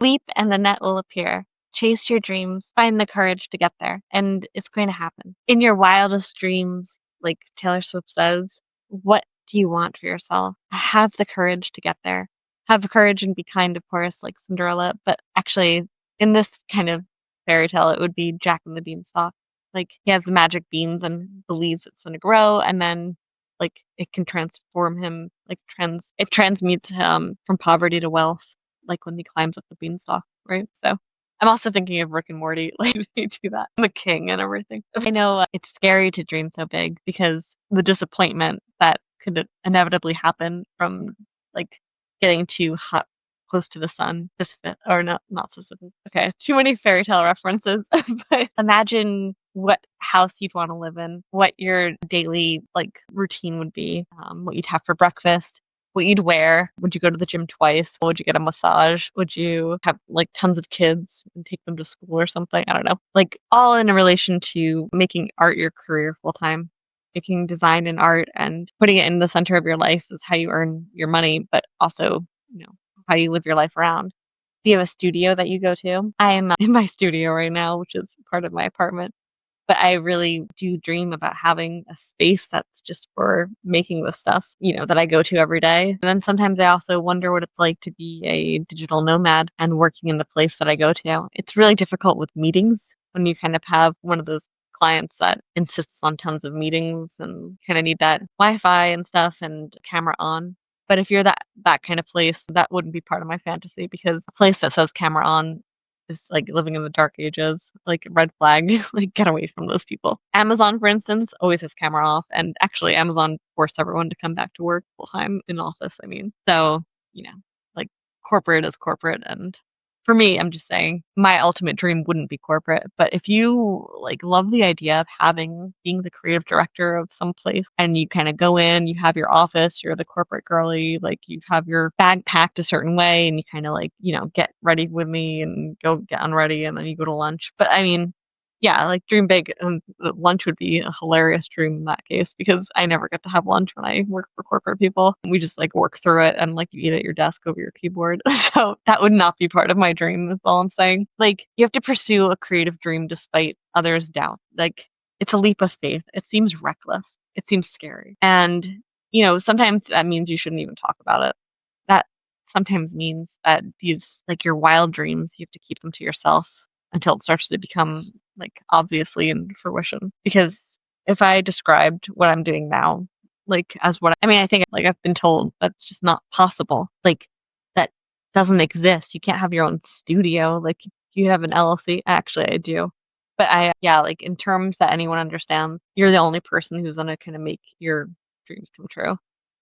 Leap and the net will appear. Chase your dreams, find the courage to get there, and it's going to happen. In your wildest dreams, like Taylor Swift says, what do you want for yourself? Have the courage to get there. Have the courage and be kind, of course, like Cinderella, but actually, in this kind of fairy tale, it would be Jack and the Beanstalk. Like, he has the magic beans and believes it's going to grow, and then like it can transform him, like it transmutes him from poverty to wealth, like when he climbs up the beanstalk, right? So I'm also thinking of Rick and Morty, like they do that, the king and everything. I know it's scary to dream so big because the disappointment that could inevitably happen from like getting too hot, close to the sun, or not specific. Okay, too many fairy tale references. But imagine what house you'd want to live in, what your daily like routine would be, what you'd have for breakfast, what you'd wear. Would you go to the gym twice? Would you get a massage? Would you have like tons of kids and take them to school or something? I don't know. Like all in a relation to making art your career full time. Making design and art and putting it in the center of your life is how you earn your money, but also, how you live your life around. Do you have a studio that you go to? I am in my studio right now, which is part of my apartment. But I really do dream about having a space that's just for making the stuff, that I go to every day. And then sometimes I also wonder what it's like to be a digital nomad and working in the place that I go to. It's really difficult with meetings when you kind of have one of those clients that insists on tons of meetings and kind of need that Wi-Fi and stuff and camera on. But if you're that kind of place, that wouldn't be part of my fantasy because a place that says camera on is like living in the dark ages, like red flag, like get away from those people. Amazon, for instance, always has camera off, and actually Amazon forced everyone to come back to work full time in office. I mean, so you know, like corporate is corporate, and for me, I'm just saying my ultimate dream wouldn't be corporate, but if you like love the idea of being the creative director of some place and you kind of go in, you have your office, you're the corporate girly, like you have your bag packed a certain way and you kind of like, get ready with me and go get unready and then you go to lunch. But I mean, yeah, like dream big. And lunch would be a hilarious dream in that case because I never get to have lunch when I work for corporate people. We just like work through it and like you eat at your desk over your keyboard. So that would not be part of my dream. That's all I'm saying. Like you have to pursue a creative dream despite others' doubt. Like it's a leap of faith. It seems reckless. It seems scary. And, sometimes that means you shouldn't even talk about it. That sometimes means that these, like your wild dreams, you have to keep them to yourself until it starts to become like obviously in fruition. Because if I described what I'm doing now, like as what I mean, I think like I've been told that's just not possible. Like that doesn't exist. You can't have your own studio. Like you have an LLC. Actually, I do. But yeah, like in terms that anyone understands, you're the only person who's gonna kind of make your dreams come true.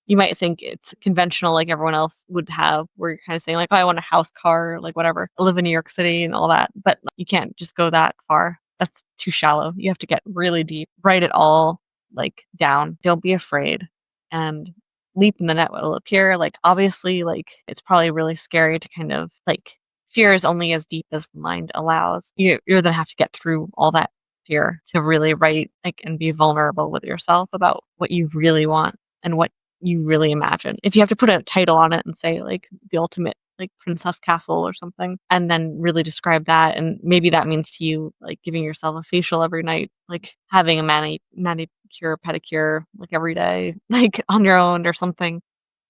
You might think it's conventional like everyone else would have, where you're kind of saying like, "Oh, I want a house, car, like whatever. I live in New York City and all that." But you can't just go that far. That's too shallow. You have to get really deep. Write it all like down. Don't be afraid. And leap in the net will appear. Like obviously, like it's probably really scary to kind of like fear is only as deep as the mind allows. You're gonna have to get through all that fear to really write like and be vulnerable with yourself about what you really want and what you really imagine. If you have to put a title on it and say like the ultimate like princess castle or something, and then really describe that, and maybe that means to you like giving yourself a facial every night, like having a manicure pedicure like every day, like on your own or something,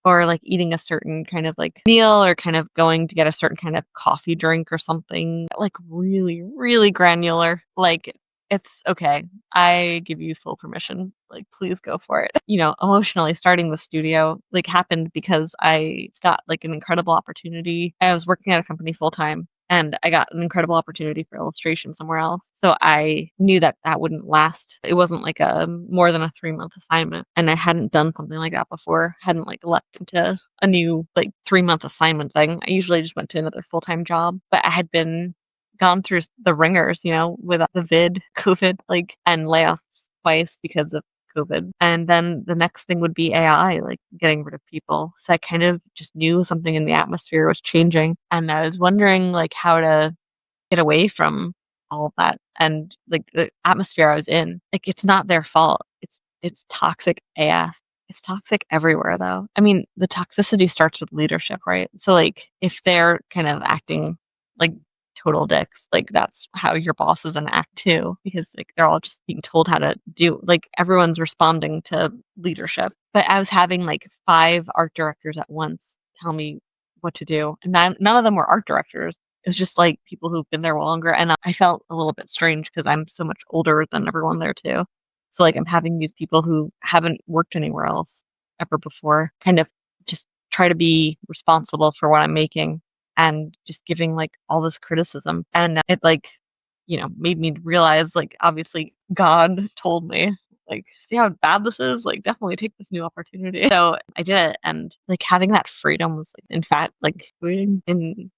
or like eating a certain kind of like meal or kind of going to get a certain kind of coffee drink or something like really, really granular. Like it's okay. I give you full permission. Like please go for it. Emotionally starting the studio like happened because I got like an incredible opportunity. I was working at a company full time and I got an incredible opportunity for illustration somewhere else. So I knew that that wouldn't last. It wasn't like a more than a 3-month assignment. And I hadn't done something like that before. Hadn't like leapt into a new like 3-month assignment thing. I usually just went to another full-time job, but I had been gone through the ringers, with the COVID, like, and layoffs twice because of COVID. And then the next thing would be AI, like getting rid of people. So I kind of just knew something in the atmosphere was changing. And I was wondering like how to get away from all of that. And like the atmosphere I was in, like it's not their fault. It's toxic AF. It's toxic everywhere though. I mean, the toxicity starts with leadership, right? So like if they're kind of acting like total dicks. Like that's how your bosses enact too, because like they're all just being told how to do. Like everyone's responding to leadership. But I was having like 5 art directors at once tell me what to do, and none of them were art directors. It was just like people who've been there longer, and I felt a little bit strange because I'm so much older than everyone there too. So like I'm having these people who haven't worked anywhere else ever before kind of just try to be responsible for what I'm making and just giving like all this criticism. And it like, made me realize like obviously God told me like, see how bad this is? Like definitely take this new opportunity. So I did it, and like having that freedom was like in fact like in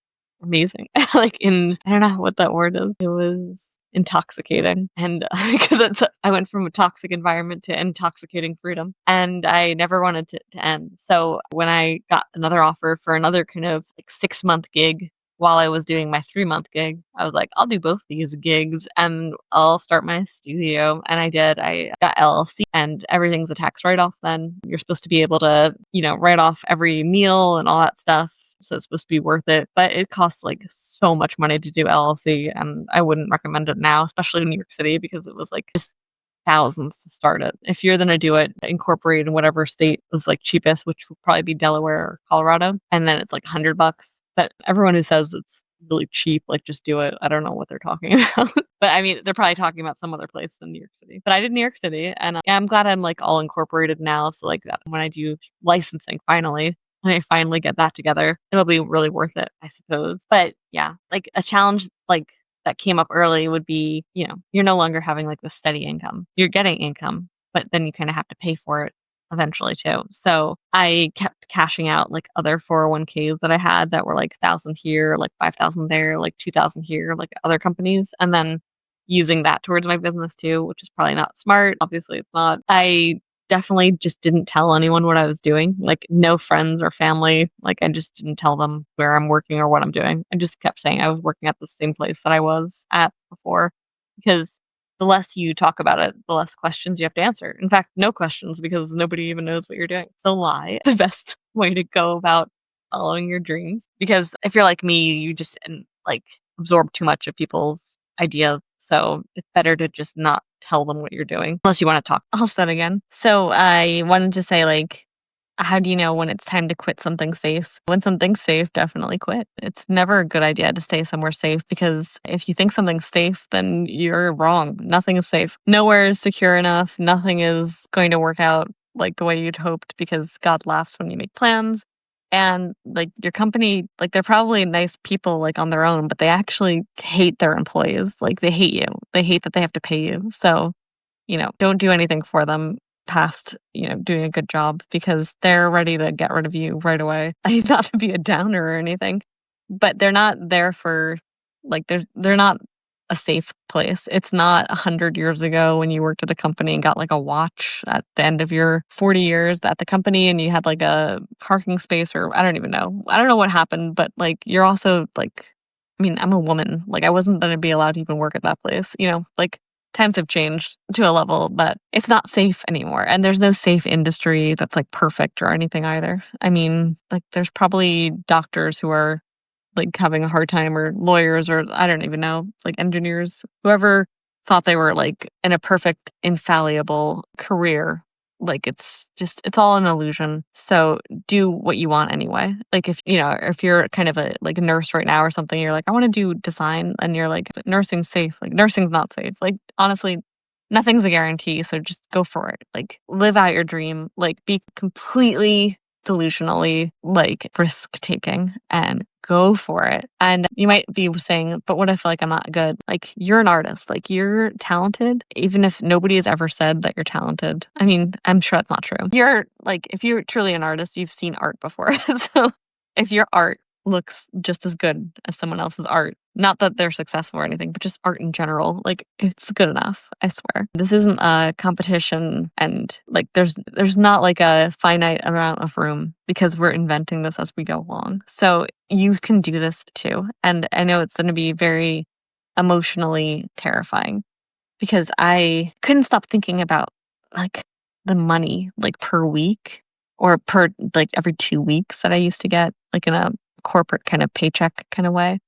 amazing. Like I don't know what that word is. It was intoxicating. And because I went from a toxic environment to intoxicating freedom, and I never wanted to end. So when I got another offer for another kind of like 6-month gig while I was doing my 3-month gig, I was like, I'll do both these gigs and I'll start my studio. And I did. I got LLC, and everything's a tax write-off then. You're supposed to be able to, write off every meal and all that stuff. So it's supposed to be worth it, but it costs like so much money to do LLC, and I wouldn't recommend it now, especially in New York City, because it was like just thousands to start it. If you're gonna do it, incorporate in whatever state is like cheapest, which would probably be Delaware or Colorado, and then it's like $100. But everyone who says it's really cheap, like just do it. I don't know what they're talking about. But I mean, they're probably talking about some other place than New York City. But I did New York City, and I'm glad I'm like all incorporated now. So like that when I do licensing finally, when I finally get that together, it'll be really worth it, I suppose. But yeah, like a challenge like that came up early would be, you're no longer having like the steady income. You're getting income, but then you kind of have to pay for it eventually too. So I kept cashing out like other 401ks that I had that were like 1,000 here, like 5,000 there, like 2,000 here, like other companies, and then using that towards my business too, which is probably not smart. Obviously, it's not. I definitely just didn't tell anyone what I was doing, like no friends or family. Like I just didn't tell them where I'm working or what I'm doing. I just kept saying I was working at the same place that I was at before, because the less you talk about it, the less questions you have to answer. In fact, no questions, because nobody even knows what you're doing. So lie. The best way to go about following your dreams. Because if you're like me, you just like absorb too much of people's ideas. So it's better to just not tell them what you're doing unless you want to talk. I'll say that again. So I wanted to say like, how do you know when it's time to quit something safe? When something's safe, definitely quit. It's never a good idea to stay somewhere safe, because if you think something's safe, then you're wrong. Nothing is safe. Nowhere is secure enough. Nothing is going to work out like the way you'd hoped, because God laughs when you make plans. And like your company, like they're probably nice people like on their own, but they actually hate their employees. Like they hate you. They hate that they have to pay you. So, don't do anything for them past, doing a good job, because they're ready to get rid of you right away. Not to be a downer or anything, but they're not there for like they're not a safe place. It's not 100 years ago when you worked at a company and got like a watch at the end of your 40 years at the company, and you had like a parking space, or I don't even know. I don't know what happened, but like you're also like, I mean, I'm a woman. Like I wasn't going to be allowed to even work at that place, like times have changed to a level, but it's not safe anymore. And there's no safe industry that's like perfect or anything either. I mean, like there's probably doctors who are like having a hard time, or lawyers, or I don't even know, like engineers, whoever thought they were like in a perfect, infallible career. Like it's all an illusion. So do what you want anyway. Like if you're kind of like a nurse right now or something, you're like, I want to do design, and you're like, but nursing's safe. Like nursing's not safe. Like honestly, nothing's a guarantee. So just go for it. Like live out your dream. Like be completely delusionally like risk taking and go for it. And you might be saying, but what if like I'm not good? Like you're an artist, like you're talented, even if nobody has ever said that you're talented. I mean, I'm sure that's not true. You're like, if you're truly an artist, you've seen art before. So if your art looks just as good as someone else's art, not that they're successful or anything, but just art in general, like it's good enough, I swear. This isn't a competition, and like there's not like a finite amount of room, because we're inventing this as we go along. So you can do this too. And I know it's going to be very emotionally terrifying, because I couldn't stop thinking about like the money like per week, or per like every 2 weeks that I used to get like in a corporate kind of paycheck kind of way.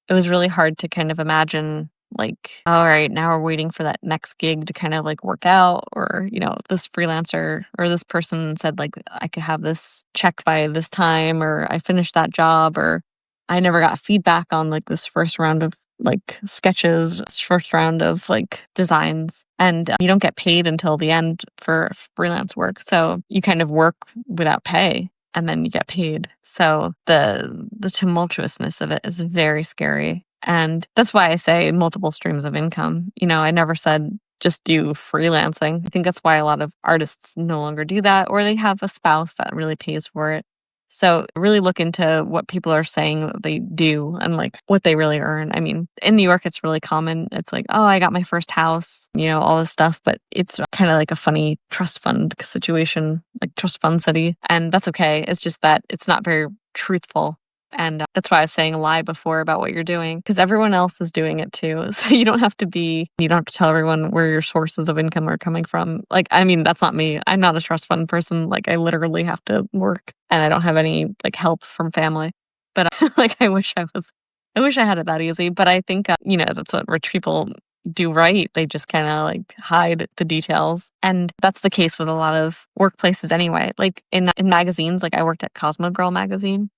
it was really hard to kind of imagine, like, all right, now we're waiting for that next gig to kind of like work out, or, this freelancer or this person said like I could have this check by this time, or I finished that job, or I never got feedback on like this first round of like sketches, first round of like designs. And you don't get paid until the end for freelance work. So you kind of work without pay and then you get paid. So the tumultuousness of it is very scary. And that's why I say multiple streams of income. I never said just do freelancing. I think that's why a lot of artists no longer do that, or they have a spouse that really pays for it. So really look into what people are saying that they do and like what they really earn. I mean, in New York, it's really common. It's like, oh, I got my first house, all this stuff, but it's kind of like a funny trust fund situation, like trust fund city. And that's okay. It's just that it's not very truthful. And that's why I was saying lie before about what you're doing, because everyone else is doing it too. So you don't have to tell everyone where your sources of income are coming from. Like, I mean, that's not me. I'm not a trust fund person. Like, I literally have to work and I don't have any like help from family. But like, I wish I had it that easy. But I think, that's what rich people do right. They just kind of like hide the details. And that's the case with a lot of workplaces anyway. Like in magazines, like I worked at Cosmo Girl magazine.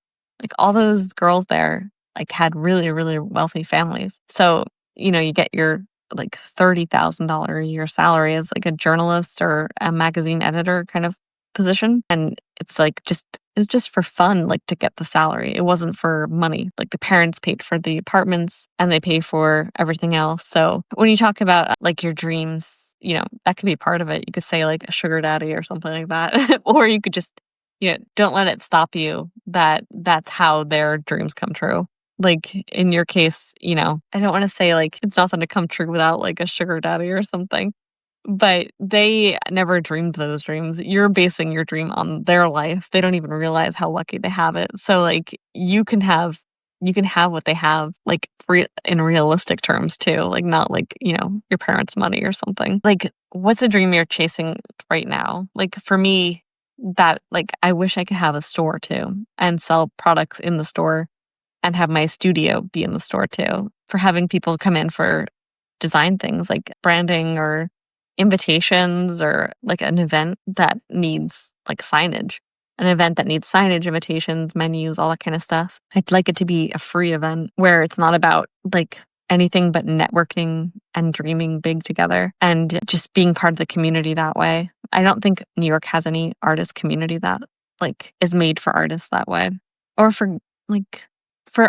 Like all those girls there like had really, really wealthy families. So, you get your like $30,000 a year salary as like a journalist or a magazine editor kind of position. And it's like it's just for fun, like to get the salary. It wasn't for money. Like the parents paid for the apartments and they pay for everything else. So when you talk about like your dreams, that could be part of it. You could say like a sugar daddy or something like that. Or you could just don't let it stop you that's how their dreams come true. Like in your case, I don't want to say like it's nothing to come true without like a sugar daddy or something, but they never dreamed those dreams. You're basing your dream on their life. They don't even realize how lucky they have it. So like you can have what they have, like in realistic terms too, like not like, your parents' money or something. Like what's a dream you're chasing right now? Like for me, that like I wish I could have a store too and sell products in the store and have my studio be in the store too, for having people come in for design things like branding or invitations, or like an event that needs like signage. An event that needs signage, invitations, menus, all that kind of stuff. I'd like it to be a free event where it's not about like anything but networking and dreaming big together and just being part of the community that way. I don't think New York has any artist community that like is made for artists that way, or for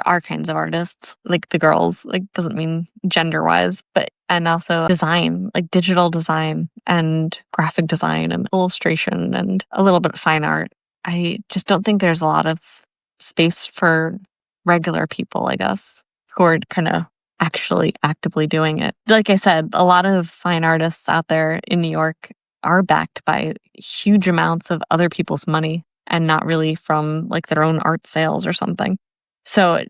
our kinds of artists, like the girls, like doesn't mean gender wise, but and also design, like digital design and graphic design and illustration and a little bit of fine art. I just don't think there's a lot of space for regular people like us who are kind of actually actively doing it. Like I said, a lot of fine artists out there in New York are backed by huge amounts of other people's money and not really from like their own art sales or something. So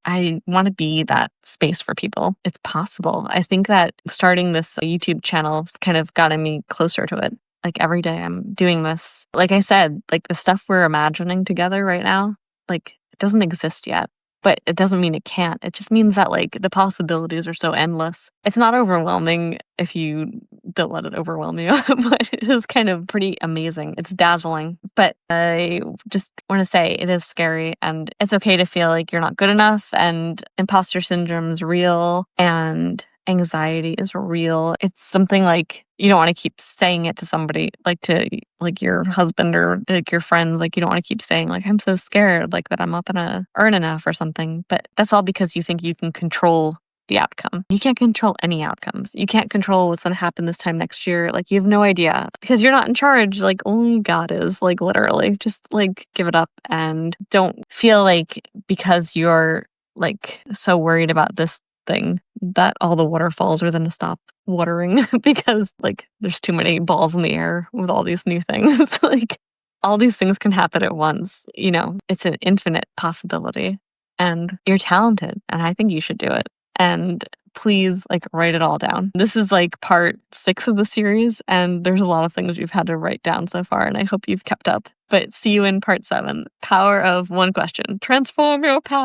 I want to be that space for people. It's possible. I think that starting this YouTube channel has kind of gotten me closer to it. Like every day I'm doing this. Like I said, like the stuff we're imagining together right now, like it doesn't exist yet. But it doesn't mean it can't. It just means that like the possibilities are so endless. It's not overwhelming if you don't let it overwhelm you, but it is kind of pretty amazing. It's dazzling. But I just want to say it is scary, and it's okay to feel like you're not good enough, and imposter syndrome is real, and anxiety is real. It's something like you don't want to keep saying it to somebody, like to like your husband or like your friends. Like you don't want to keep saying like I'm so scared, like that I'm not gonna earn enough or something. But that's all because you think you can control the outcome. You can't control any outcomes. You can't control what's gonna happen this time next year. Like you have no idea because you're not in charge. Like only God is. Like literally, just like give it up and don't feel like because you're like so worried about this thing that all the waterfalls are going to stop watering because like there's too many balls in the air with all these new things. Like all these things can happen at once. It's an infinite possibility, and you're talented, and I think you should do it. And please like write it all down. This is like part 6 of the series, and there's a lot of things we've had to write down so far, and I hope you've kept up. But see you in part 7. Power of one question. Transform your path.